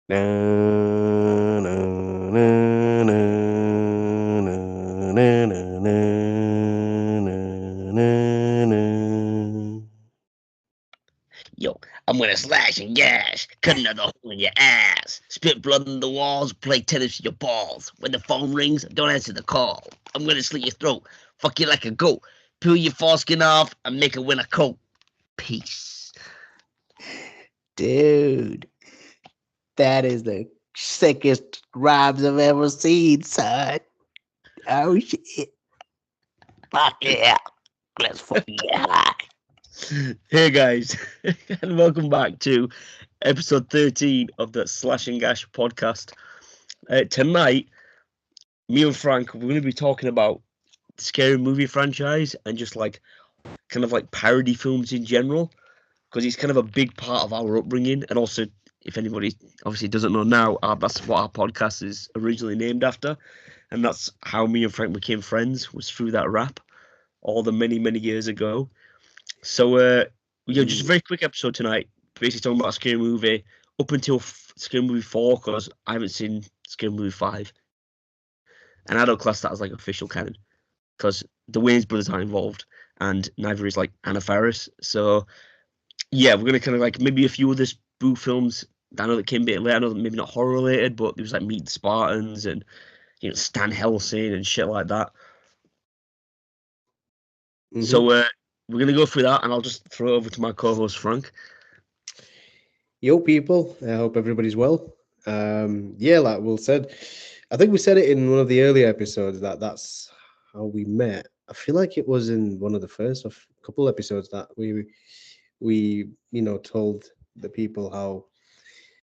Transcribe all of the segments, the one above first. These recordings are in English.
Na, na, na, na, na, na, na, na, na, na. Yo, I'm gonna slash and gash, cut another hole in your ass, spit blood on the walls, play tennis with your balls. When the phone rings, don't answer the call. I'm gonna slit your throat, fuck you like a goat, peel your foreskin off, and make it win a coat. Peace. Dude, that is the sickest rhymes I've ever seen, son. Oh shit. Fuck yeah. Let's fucking get high. Hey guys, and welcome back to episode 13 of the Slash and Gash podcast. Tonight, me and Frank, we're going to be talking about the scary movie franchise and just like kind of like parody films in general, because it's kind of a big part of our upbringing. And also, if anybody obviously doesn't know now, that's what our podcast is originally named after. And that's how me and Frank became friends, was through that rap all the many years ago. So, just a very quick episode tonight, basically talking about a scary movie up until Scary Movie 4, because I haven't seen Scary Movie 5. And I don't class that as like official canon, because the Wayans brothers aren't involved, and neither is like Anna Faris. So, yeah, we're gonna kind of like maybe a few other spoof films that I know that came a bit later. I know that maybe not horror related, but there was like Meet the Spartans and Stan Helsing and shit like that. Mm-hmm. So we're gonna go through that, and I'll just throw it over to my co-host Frank. Yo, people. I hope everybody's well. Yeah, like Will said, I think we said it in one of the earlier episodes that that's how we met. I feel like it was in one of the first of couple episodes that we told the people how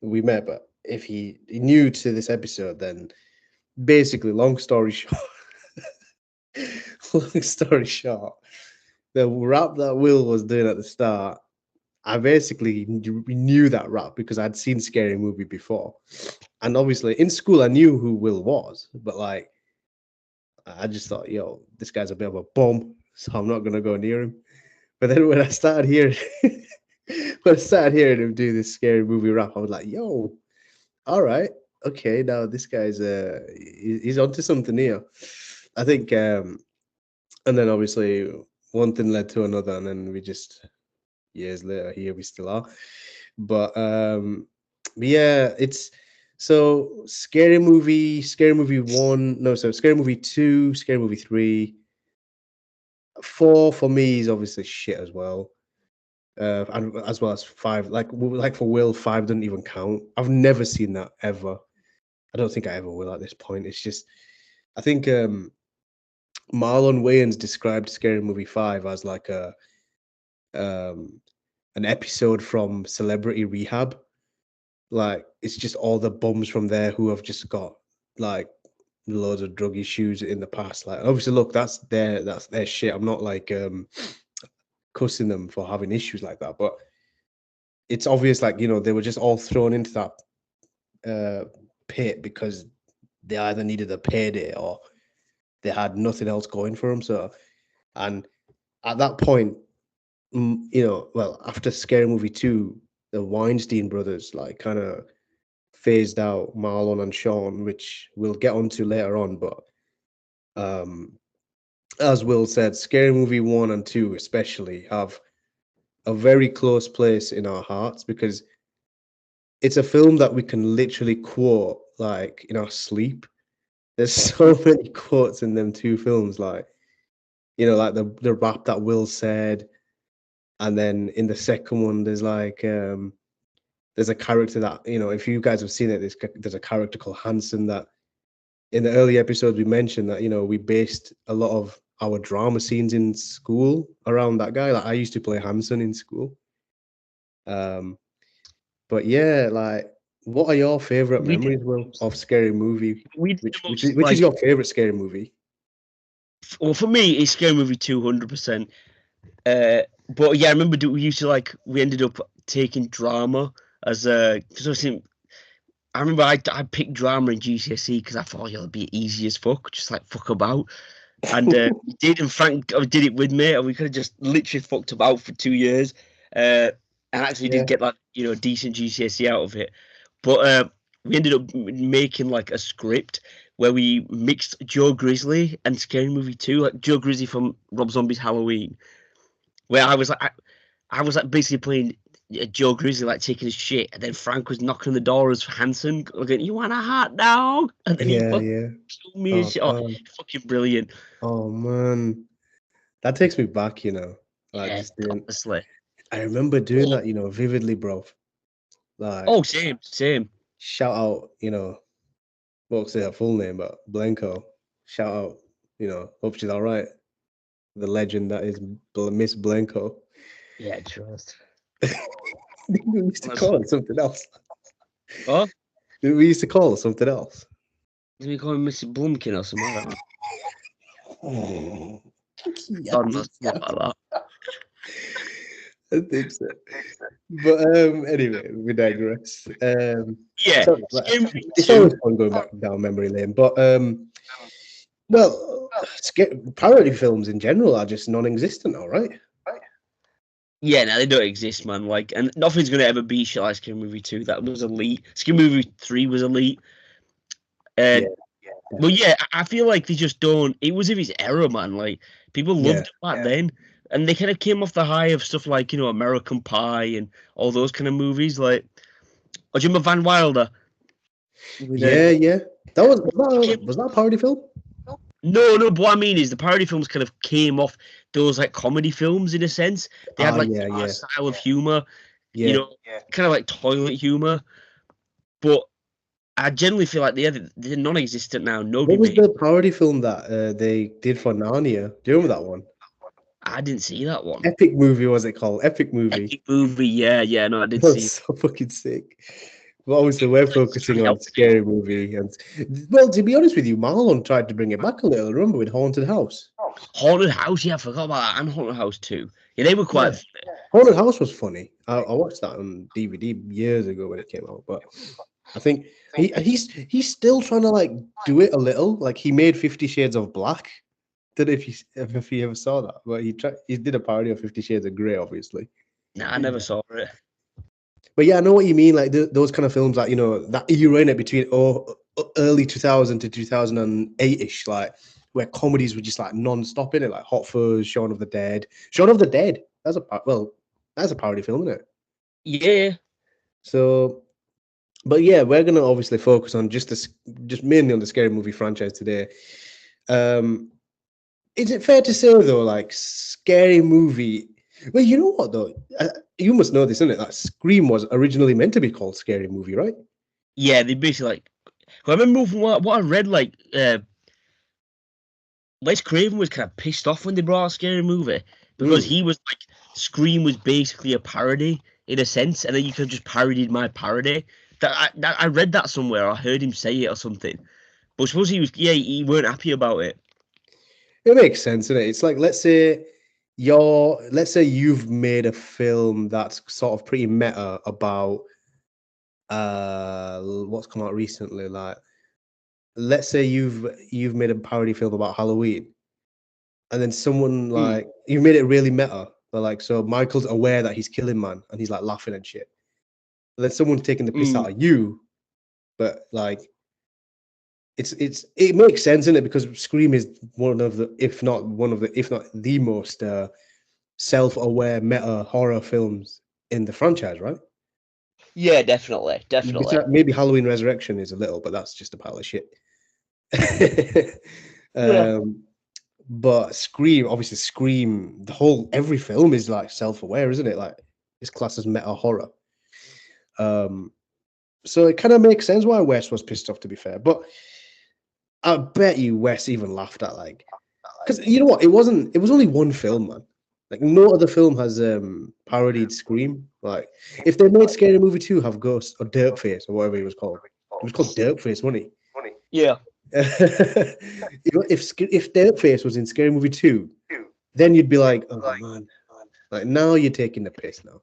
we met. But if he new to this episode, then basically, long story short, long story short, the rap that Will was doing at the start, I basically knew that rap because I'd seen Scary Movie before. And obviously in school I knew who Will was, but like I just thought, yo, this guy's a bit of a bum, so I'm not gonna go near him. But then when I started hearing when I started hearing him do this Scary Movie rap, I was like, yo, all right, okay, now this guy's he's onto something here. I think and then obviously one thing led to another, and then we just years later here we still are. But yeah, it's so scary movie one, no, so scary movie two, scary movie three, four for me is obviously shit as well. And as well as five, like for Will, five doesn't even count. I've never seen that ever. I don't think I ever will at this point. It's just, I think Marlon Wayans described Scary Movie five as like a um an episode from Celebrity Rehab. Like it's just all the bums from there who have just got like loads of drug issues in the past. Like obviously, look, that's their shit. I'm not like cussing them for having issues like that, but it's obvious like they were just all thrown into that pit because they either needed a payday or they had nothing else going for them. So, and at that point, well, after Scary Movie two, the Weinstein brothers like kind of phased out Marlon and Sean, which we'll get onto later on. But um, as Will said, Scary Movie 1 and 2 especially have a very close place in our hearts because it's a film that we can literally quote like in our sleep. There's so many quotes in them two films, like like the rap that Will said, and then in the second one, there's a character that if you guys have seen it, there's a character called Hanson that in the early episodes we mentioned that we based a lot of our drama scenes in school around that guy. Like I used to play Hanson in school. Um, but yeah, like, what are your favorite We did memories, Will, of Scary Movie? we did the Which is most which is like, your favorite Scary Movie? well, for me it's Scary Movie 200%. Uh, but yeah, I remember we used to like, we ended up taking drama as because I remember I picked drama in GCSE because I thought it'd be easy as fuck, just like fuck about. And we did, and Frank did it with me, and we could have just literally fucked about for 2 years, and actually Yeah. did get like a decent GCSE out of it. But we ended up making like a script where we mixed Joe Grizzly and Scary Movie 2, like Joe Grizzly from Rob Zombie's Halloween, where I was like basically playing Joe Grizzly, like taking his shit, and then Frank was knocking on the door as Hanson, going, "You want a hot dog?" And then he Yeah, fucking yeah. killed me and Oh, shit. Oh, God. fucking brilliant. Oh, man. That takes me back, like Yeah, just doing. honestly. I remember doing that, vividly, bro. Like, Oh, same. shout out, won't say her full name, but Blanco. Shout out, hope she's all right. The legend that is Miss Blanco. Yeah, trust. We used to call her something else. Oh, We used to call her something else. did we call him Mr. Blumkin or something? I don't know. Oh, yeah, God knows stuff like that. I think so. But anyway, we digress. Yeah, So, Scary Movie it's 2. always fun going back down memory lane. But well, parody films in general are just non-existent, all right? Yeah, no, they don't exist, man. Like, and nothing's gonna ever beat shit like Scary Movie 2. That was elite. Scary Movie 3 was elite. Yeah, Well, yeah, I feel like they just don't. It was of its era, man. Like, people yeah, loved it back then, and they kind of came off the high of stuff like American Pie and all those kind of movies. Like, oh, do you remember Van Wilder? With, yeah. That was he was that a parody film? no. But what I mean is the parody films kind of came off those like comedy films in a sense. They had like Yeah. that style of humor, Yeah. kind of like toilet humor. But I generally feel like they're non-existent now. Nobody What was makes. the parody film that they did for Narnia? Do you remember that one? I didn't see that one. Epic movie was it called? Epic movie. Epic movie, yeah. No, I did That see. was so fucking sick. But obviously, we're focusing on Help. scary movie, and well, to be honest with you, Marlon tried to bring it back a little. Remember with Haunted House? Haunted House, yeah, I forgot about that. And Haunted House 2. Yeah, they were quite funny. Haunted House was funny. I watched that on DVD years ago when it came out, but I think he's still trying to like do it a little. Like he made 50 Shades of Black. Don't know if you ever saw that, but he did a parody of 50 Shades of Grey, obviously. Nah, I never saw it. But yeah, I know what you mean. Like those kind of films, like that era in it between early 2000 to 2008 ish, like where comedies were just like non-stop in it, like Hot Fuzz, Shaun of the Dead. Shaun of the Dead. That's a parody film, isn't it? Yeah. So, but yeah, we're gonna obviously focus on just mainly on the scary movie franchise today. Is it fair to say though, like scary movie? Well, you know what though, you must know this, isn't it? That Scream was originally meant to be called Scary Movie, right? Yeah, they basically like. I remember from what I read, like, Wes Craven was kind of pissed off when they brought out Scary Movie because he was like, Scream was basically a parody in a sense, and then you could have just parodied my parody. I read that somewhere. I heard him say it or something. But I suppose he weren't happy about it. It makes sense, isn't it? It's like let's say you've made a film that's sort of pretty meta about what's come out recently. Like let's say you've made a parody film about Halloween, and then someone like you've made it really meta. But like so Michael's aware that he's killing man and he's like laughing and shit. And then someone's taking the piss out of you, but like it makes sense in it because Scream is one of the if not the most self-aware meta horror films in the franchise, right? Yeah, definitely. Maybe Halloween Resurrection is a little, but that's just a pile of shit. But Scream, every film is like self-aware, isn't it? Like it's classed as meta horror. So it kind of makes sense why Wes was pissed off, to be fair. But I bet you Wes even laughed at because you know what? It was only one film, man. Like no other film has parodied Scream. Like if they made Scary Movie 2 have Ghost or Dirtface or whatever he was called. It was called Dirtface, wasn't he? Yeah. if Dirtface was in Scary Movie 2, then you'd be like, oh man. Like now you're taking the piss now.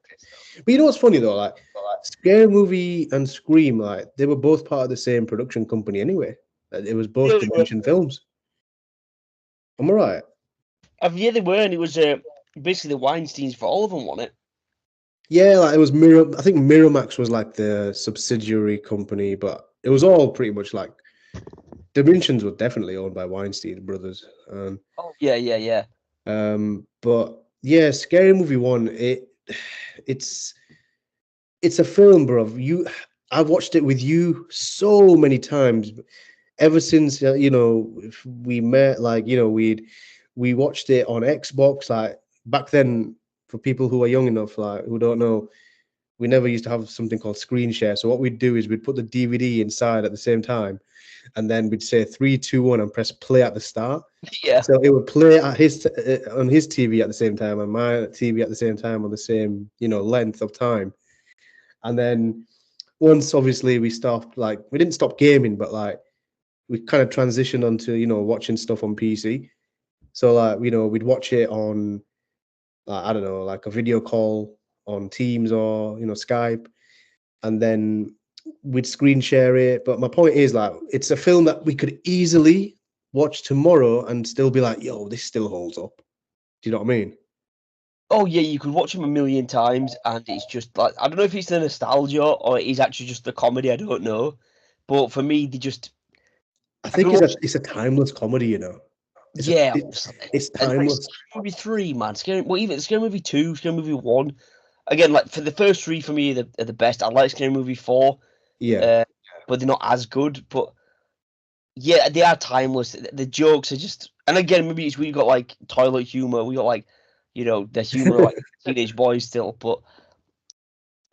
But you know what's funny though? Like Scary Movie and Scream, like they were both part of the same production company anyway. It was both Dimension Films. Am I right? Yeah, they were, and it was basically the Weinsteins for all of them, wasn't it? Yeah, like it was I think Miramax was like the subsidiary company, but it was all pretty much like Dimensions were definitely owned by Weinstein brothers. Oh yeah. But yeah, Scary Movie one. It's it's a film, bro. I've watched it with you so many times ever since if we met. Like we watched it on Xbox. Like back then, for people who are young enough, like who don't know, we never used to have something called screen share. So what we'd do is we'd put the DVD inside at the same time, and then we'd say three, two, one, and press play at the start. Yeah. So it would play at on his TV at the same time, and my TV at the same time on the same length of time. And then once obviously we stopped, like we didn't stop gaming, but like we kind of transitioned onto watching stuff on PC. So like we'd watch it on like, I don't know, like a video call on Teams or Skype, and then we'd screen share it. But my point is, like, it's a film that we could easily watch tomorrow and still be like, yo, this still holds up. Do you know what I mean? Oh yeah, you could watch them a million times, and it's just like I don't know if it's the nostalgia or it is actually just the comedy. I don't know, but for me, they just I I can think watch. it's a timeless comedy. It's a Yeah, it's and like timeless. Scary Movie 3, man, even Scary Movie 2, Scary Movie 1. Again, like for the first three for me are the best. I like Scary Movie 4, Yeah, but they're not as good. But yeah, they are timeless. The jokes are just, and again, maybe it's we got like toilet humor. We got like, the humor of, like teenage boys still, but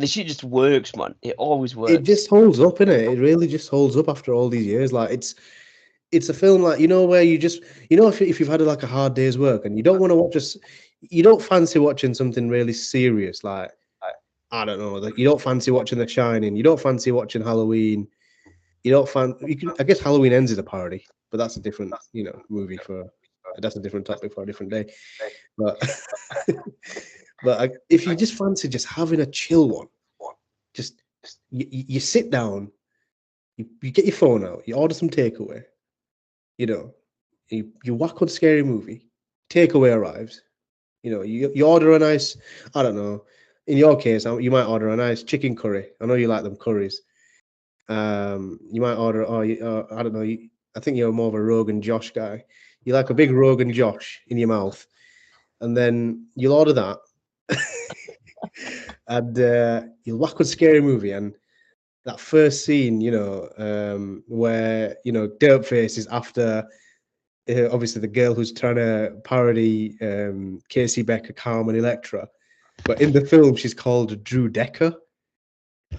the shit just works, man. It always it works. just holds up, innit? It really just holds up after all these years. Like it's a film like where you just if you've had like a hard day's work and you don't want to watch you don't fancy watching something really serious, like I don't know, like you don't fancy watching The Shining, you don't fancy watching Halloween, I guess Halloween Ends is a parody, but that's a different movie for that's a different topic for a different day. But if you just fancy just having a chill one, just you sit down, you get your phone out, you order some takeaway, you know, you whack on Scary Movie, takeaway arrives, you order a nice, I don't know, in your case, you might order a nice chicken curry. I know you like them curries. You might order, I don't know, I think you're more of a Rogan Josh guy. You like a big Rogan Josh in your mouth, and then you'll order that, and you'll whack on Scary Movie, and that first scene, where Dirtface is after obviously the girl who's trying to parody Casey Becker, Carmen Electra, but in the film she's called Drew Decker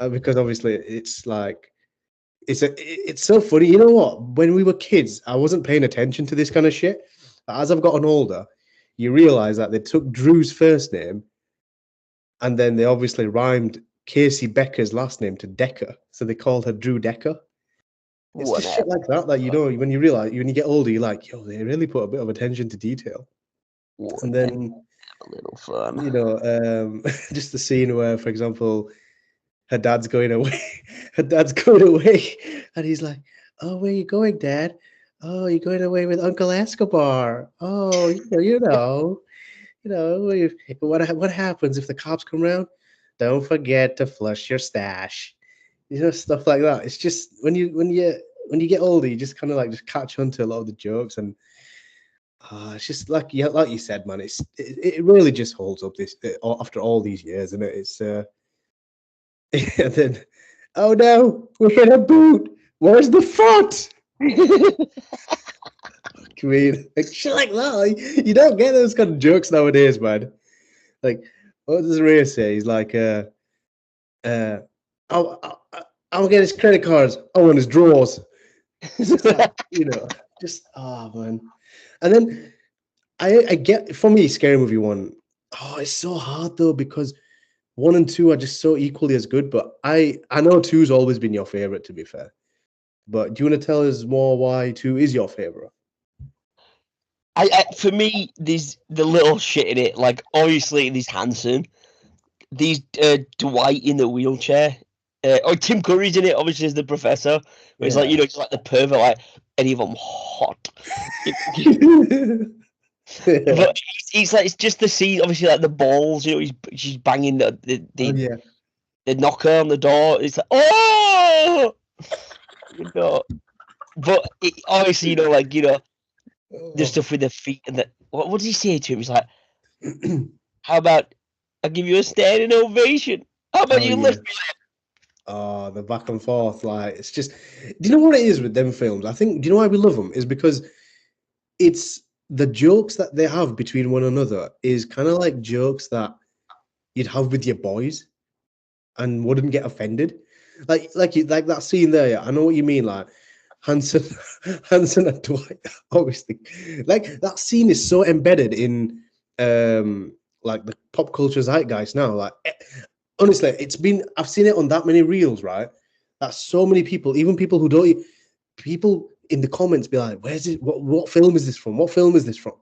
because obviously it's like it's so funny. You know what? When we were kids, I wasn't paying attention to this kind of shit. But as I've gotten older, you realize that they took Drew's first name and then they obviously rhymed Casey Becker's last name to Decker, so they called her Drew Decker. It's just shit Whatever. like that when you realize when you get older, you're like, yo, they really put a bit of attention to detail. And Whatever. then A little fun. just the scene where, for example, her dad's going away, her dad's going away, and he's like, "Oh, where you going, Dad? Oh, you're going away with Uncle Escobar. Oh, what happens if the cops come around? Don't forget to flush your stash." Stuff like that. It's just when you get older, you just kind of like just catch on to a lot of the jokes, and it's just like like you said, man. It really just holds up after all these years, and it's and then oh no, we hit a boot. Where's the foot? I mean, like shit like that. Like, you don't get those kind of jokes nowadays, man. Like, what does Ray say? He's like, uh, I'll get his credit cards. Oh, in his drawers. It's just like, just man. And then I get for me, Scary Movie one. Oh, it's so hard though because one and two are just so equally as good. But I know two's always been your favorite, to be fair. But do you want to tell us more why two is your favorite? For me, there's the little shit in it. Like obviously, there's Hanson. These Dwight in the wheelchair. Tim Curry's in it. Obviously, as the professor. Where he's like, just like the pervert, like any of them hot. But he's like, it's just the scene. Obviously, like the balls. She's banging Oh yeah. the knocker on the door. It's like, oh. Obviously, like the Oh. stuff with the feet and the what does he say to him? He's like, "How about I give you a standing ovation? How about Oh you yeah. lift me up?" Oh, the back and forth, like it's just. Do you know what it is with them films? I think. Do you know why we love them? Is because it's the jokes that they have between one another is kind of like jokes that you'd have with your boys and wouldn't get offended. Like that scene there. Yeah, I know what you mean. Like Hanson, Hanson and Dwight. Obviously, like that scene is so embedded in like the pop culture zeitgeist now. Like honestly, I've seen it on that many reels, right? That so many people, even people who don't, people in the comments be like, "Where's it? What film is this from? What film is this from?"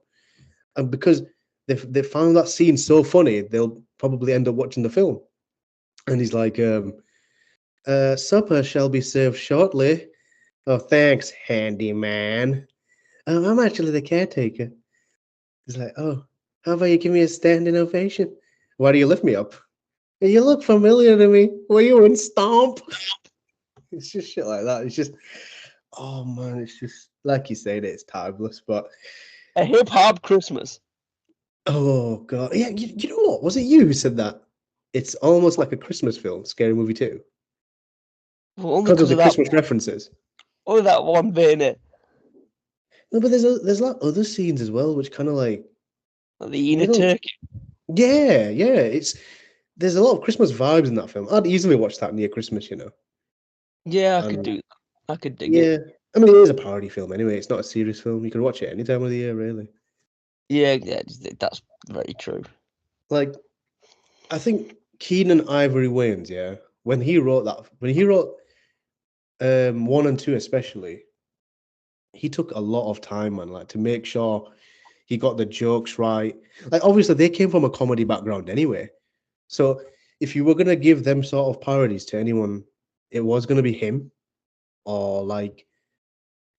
And because they found that scene so funny, they'll probably end up watching the film. And he's like, "Supper shall be served shortly." Oh, thanks, handyman. I'm actually the caretaker. He's like, "Oh, how about you give me a standing ovation? Why do you lift me up? You look familiar to me. Were you in Stomp?" It's just shit like that. It's just, oh man, it's just like you said, it's timeless. But A hip hop Christmas. oh god, yeah, you know what? Was it you who said that? It's almost like a Christmas film, Scary Movie 2, Well, only because of because the of that. Christmas references. Only that one bit in it. No, but there's like other scenes as well, which kind of like Like the eating they a don't. turkey. Yeah. It's there's a lot of Christmas vibes in that film. I'd easily watch that near Christmas, you know. Yeah, I could And do that. I could dig it. yeah, I mean, it is a parody film anyway. It's not a serious film. You can watch it any time of the year, really. Yeah, that's very true. Like, I think Keenan Ivory Wayans, yeah, when he wrote 1 and 2 especially, he took a lot of time, man, like to make sure he got the jokes right. Like, obviously, they came from a comedy background anyway. So if you were gonna give them sort of parodies to anyone, it was gonna be him or like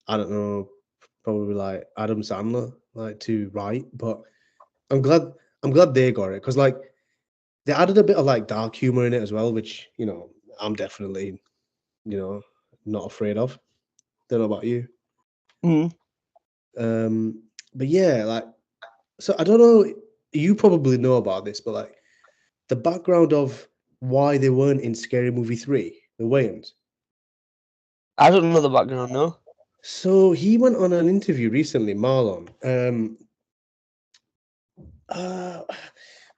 I don't know, probably like Adam Sandler, like to write. But I'm glad I'm glad they got it because like they added a bit of like dark humor in it as well, which I'm definitely you know not afraid of. Don't know about you. Mm. Um, but yeah, like so I don't know. You probably know about this, but like the background of why they weren't in Scary Movie 3, the Wayans. I don't know the background, no. So he went on an interview recently, Marlon. Uh,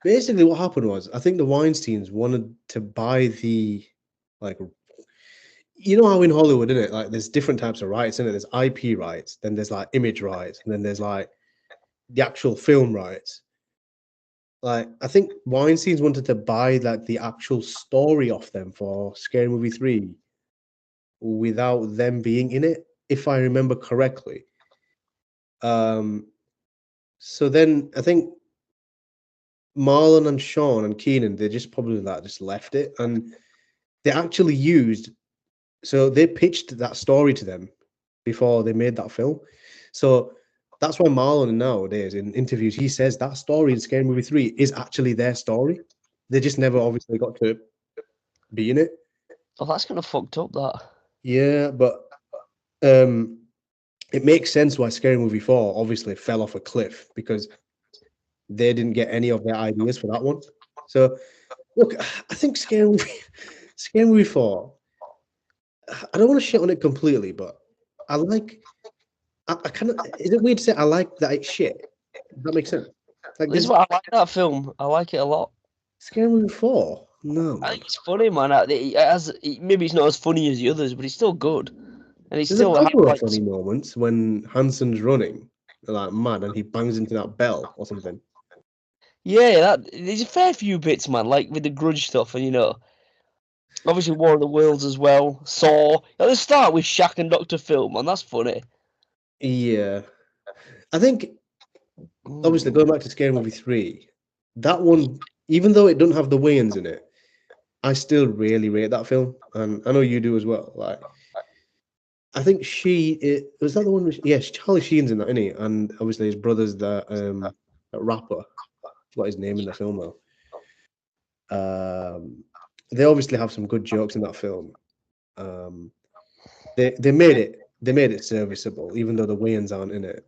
basically, what happened was I think the Weinsteins wanted to buy the like you know how in Hollywood, isn't it? Like there's different types of rights, isn't it? There's IP rights, then there's like image rights, and then there's like the actual film rights. Like I think Weinstein's wanted to buy like the actual story off them for Scary Movie 3 without them being in it, if I remember correctly. Um, so then I think Marlon and Sean and Keenan, they just probably like just left it, and they actually used. So they pitched that story to them before they made that film. So that's why Marlon nowadays in interviews he says that story in Scary Movie 3 is actually their story. They just never obviously got to be in it. Oh, that's kind of fucked up, that. Yeah, but um, it makes sense why Scary Movie 4 obviously fell off a cliff because they didn't get any of their ideas for that one. So look, I think Scary Movie 4, I don't want to shit on it completely, but I like I kind of is it weird to say I like that it's shit? Does that make sense? Like This is there's why I like that film. I like it a lot. Scary Movie 4. No, I man. think it's funny, man. Maybe it's not as funny as the others, but it's still good, and it's There's a still has couple of like funny moments when Hanson's running like mad and he bangs into that bell or something. yeah. That there's a fair few bits, man. Like with the grudge stuff, and obviously War of the Worlds as well. Saw. Let's start with Shaq and Doctor Phil, man. That's funny. Yeah. I think obviously Mm. going back to Scary Movie 3, that one, even though it doesn't have the Wayans in it, I still really rate that film. And I know you do as well. Like I think was that the one yes, Charlie Sheen's in that, isn't he? And obviously his brother's that rapper. What his name in the film though. They obviously have some good jokes in that film. They made it. they made it serviceable, even though the Wayans aren't in it.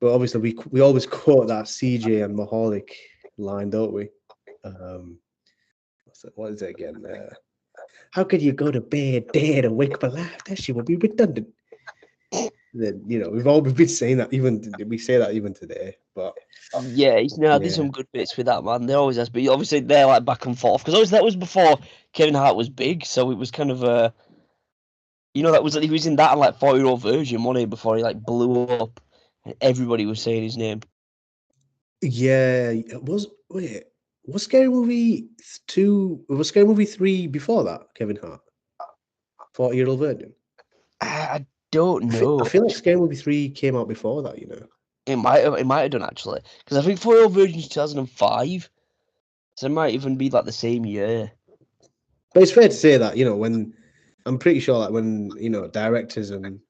But obviously, we always quote that CJ and Mahalik line, don't we? What is it again? How could you go to bed dead and wake up alive? That shit will be redundant. Then we've been saying that, even we say that even today. But Yeah, there's some good bits with that, man. There always has been. Obviously, they're like back and forth because obviously that was before Kevin Hart was big, so it was kind of that was he was in that like 40-year-old version, wasn't he? Before he like blew up, and everybody was saying his name. Yeah, was Scary Movie 2? Was Scary Movie 3 before that? Kevin Hart, 40-year-old virgin. I don't know. I feel like Scary Movie 3 came out before that. It might have done actually because I think 40-year-old virgin's 2005, so it might even be like the same year. But it's fair to say that when I'm pretty sure like when directors and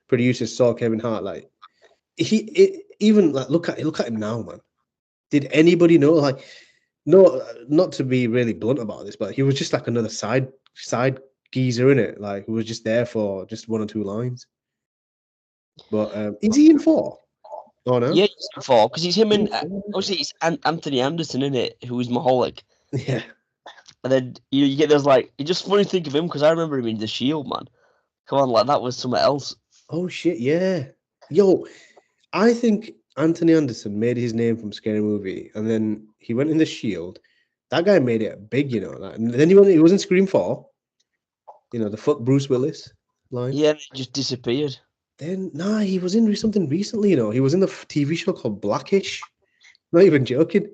producers saw Kevin Hart, like even like look at him now, man. Did anybody know? Like, no, not to be really blunt about this, but he was just like another side geezer in it, like who was just there for just one or two lines. But is he in 4? Oh no, Yeah, he's in 4 because it's him and obviously it's Anthony Anderson in it, who is Mahalik. yeah. And then you get those like it's just funny to think of him because I remember him in The Shield, man. Come on, like that was something else. Oh shit, yeah. Yo, I think Anthony Anderson made his name from Scary Movie, and then he went in The Shield. That guy made it big, Like, and then he was in Scream 4. The fuck Bruce Willis line. Yeah, it just disappeared. Then he was in something recently. He was in the TV show called Blackish. Not even joking.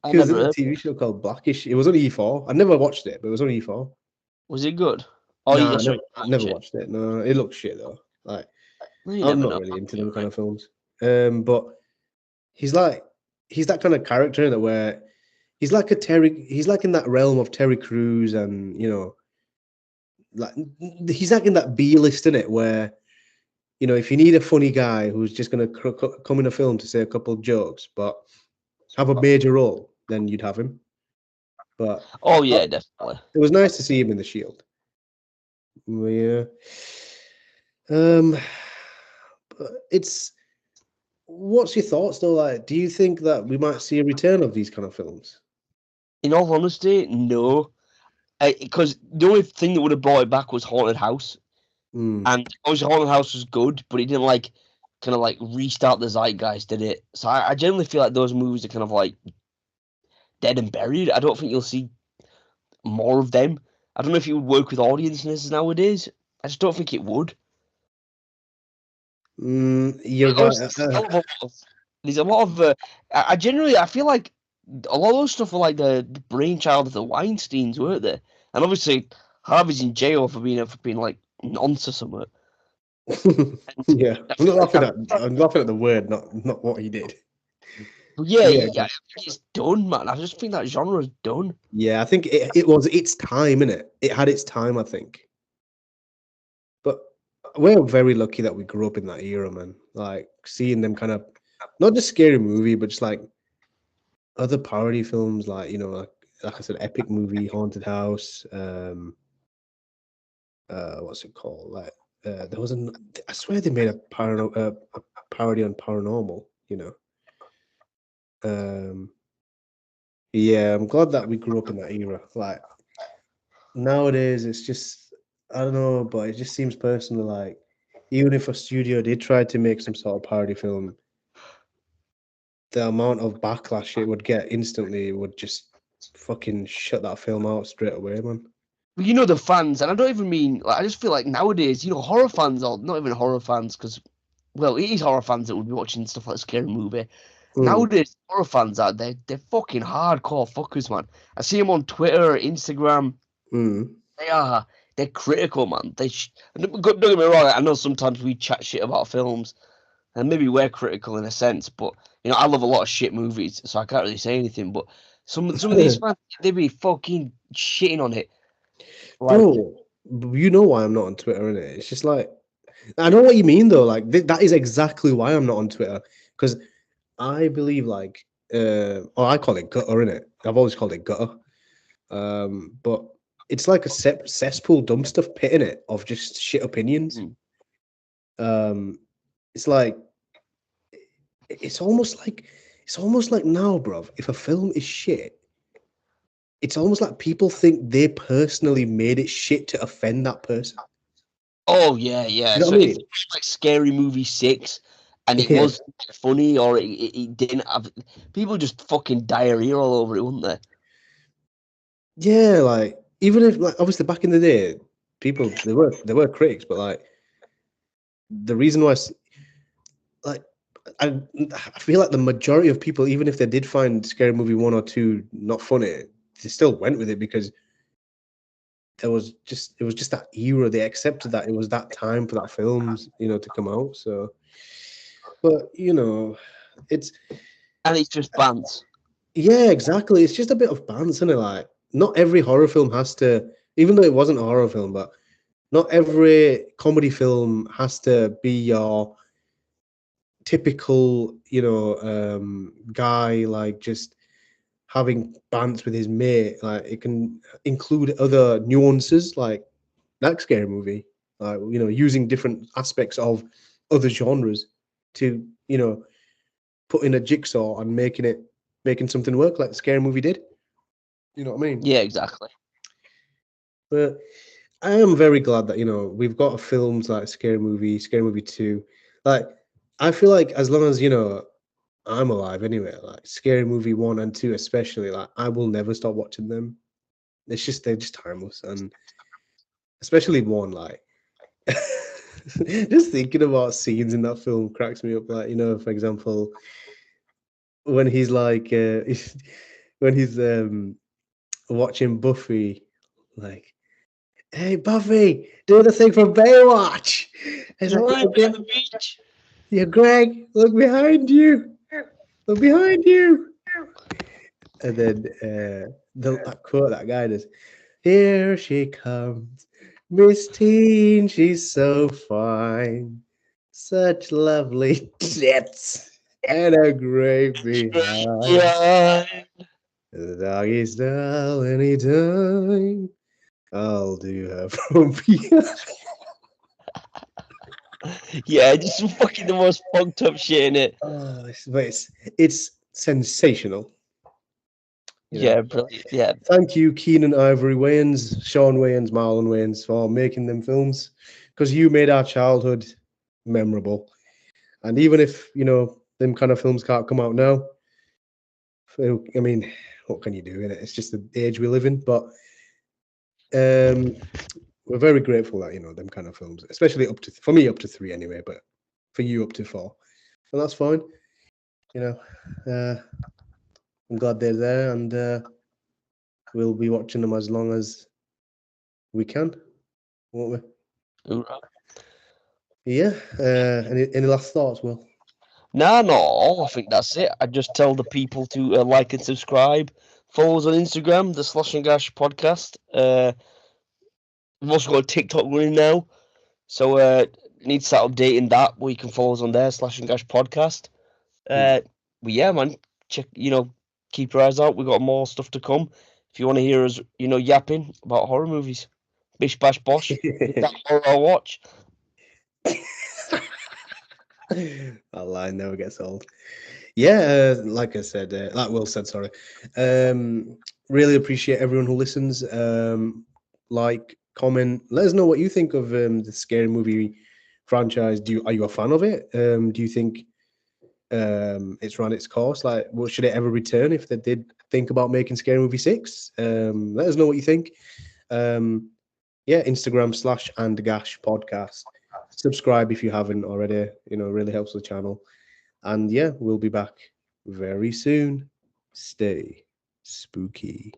He was in a TV show called Blackish. It was on E4. I never watched it, but it was on E4. Was it good? Oh, Nah, yeah, I never watched it. No, it looks shit though. Like, I'm not really into them kind of films. But he's that kind of character that where he's like in that realm of Terry Crews, and like he's like in that B list in it where if you need a funny guy who's just gonna come in a film to say a couple of jokes but have a major role, then you'd have him. But oh yeah, definitely. It was nice to see him in The Shield. Yeah. But what's your thoughts though? Like, do you think that we might see a return of these kind of films? In all honesty, no. Because the only thing that would have brought it back was Haunted House. And obviously Haunted House was good, but it didn't like kind of like restart the zeitgeist, did it? So I generally feel like those movies are kind of like dead and buried. I don't think you'll see more of them. I don't know if it would work with audiences nowadays. I just don't think it would. You're right. There's a lot of. I generally I feel like a lot of those stuff were like the brainchild of the Weinsteins, weren't they? And obviously Harvey's in jail for being like nonce or something. Yeah, I'm laughing at the word, not what he did. But yeah, it's done, man. I just think that genre's done. Yeah, I think it was its time, innit? It had its time, I think. But we're very lucky that we grew up in that era, man. Like seeing them kind of not just Scary Movie, but just like other parody films, like like I said, Epic Movie, Haunted House. What's it called? Like there was I swear they made a parody on Paranormal. Yeah, I'm glad that we grew up in that era. Like nowadays, it's just I don't know, but it just seems personal. Like even if a studio did try to make some sort of parody film, the amount of backlash it would get instantly would just fucking shut that film out straight away, man. Well, the fans, and I don't even mean like I just feel like nowadays, horror fans are not even horror fans because, well, it is horror fans that would be watching stuff like Scary Movie. Nowadays, horror fans out there, they're fucking hardcore fuckers, man. I see them on Twitter, Instagram. They're critical, man. Don't get me wrong. I know sometimes we chat shit about films, and maybe we're critical in a sense, but I love a lot of shit movies, so I can't really say anything. But some of these fans, they be fucking shitting on it. Like, bro, you know why I'm not on Twitter, innit? It's just like I know what you mean though. Like that is exactly why I'm not on Twitter, because I believe like I call it gutter, innit? I've always called it gutter. But it's like a cesspool dumpster pit in it of just shit opinions. It's like it's almost like now, bruv. If a film is shit, it's almost like people think they personally made it shit to offend that person. Oh yeah, yeah. You know So what I if it mean? was like Scary Movie 6 and it Yeah, was funny or it didn't have, people just fucking diarrhea all over it, wouldn't they? yeah. Like even if like obviously back in the day, people there were critics, but like the reason why like I I feel like the majority of people, even if they did find Scary Movie 1 or 2 not funny, they still went with it because it was just that era. They accepted that it was that time for that films, to come out. So, but it's And it's just bands. yeah, exactly. It's just a bit of balance, isn't it? Like not every horror film has to, even though it wasn't a horror film, but not every comedy film has to be your typical, guy like just having bands with his mate. Like it can include other nuances, like that Scary Movie, using different aspects of other genres to put in a jigsaw and making something work like Scary Movie did. You know what I mean? Yeah, exactly. But I am very glad that we've got films like Scary Movie 2. Like I feel like as long as I'm alive anyway, like Scary Movie 1 and 2 especially, like I will never stop watching them. They're just timeless, and especially one, like just thinking about scenes in that film cracks me up. Like, for example, when he's like when he's watching Buffy, like, hey Buffy, do the thing from Baywatch. It's like, Right by the beach. yeah, Greg, look behind you. Look behind you. And then that quote that guy does, here she comes, Miss Teen, she's so fine. Such lovely tits and a great behind. Yeah. The doggy style anytime. I'll do her from behind. Yeah, just some fucking the most fucked up shit in it. Oh, it's sensational. You know. Yeah, brilliant. Yeah. Thank you, Keenan Ivory Wayans, Sean Wayans, Marlon Wayans, for making them films because you made our childhood memorable. And even if them kind of films can't come out now, I mean, what can you do in it? It's just the age we live in. But um, we're very grateful that them kind of films, especially up to for me up to 3 anyway, but for you up to 4, and that's fine. You know, I'm glad they're there, and we'll be watching them as long as we can, won't we? Hoorah. Yeah. Any last thoughts, Will? Nah, not all. I think that's it. I just tell the people to like and subscribe. Follow us on Instagram, the Slash and Gash podcast. We've also got a TikTok running now, so need to start updating that. Where you can follow us on there, Slash and Gash podcast. Hmm. But yeah, man, check. Keep your eyes out. We got more stuff to come. If you want to hear us, yapping about horror movies, bish bash bosh. With that horror I'll watch. That line never gets old. Yeah, like I said, like Will said, sorry. Really appreciate everyone who listens. Like, comment, let us know what you think of the Scary Movie franchise. Are you a fan of it? Do you think it's run its course? Like, what should it ever return if they did think about making Scary Movie 6? Let us know what you think. Um, yeah, Instagram /and Gash podcast. Subscribe if you haven't already. Really helps the channel. And yeah, we'll be back very soon. Stay spooky.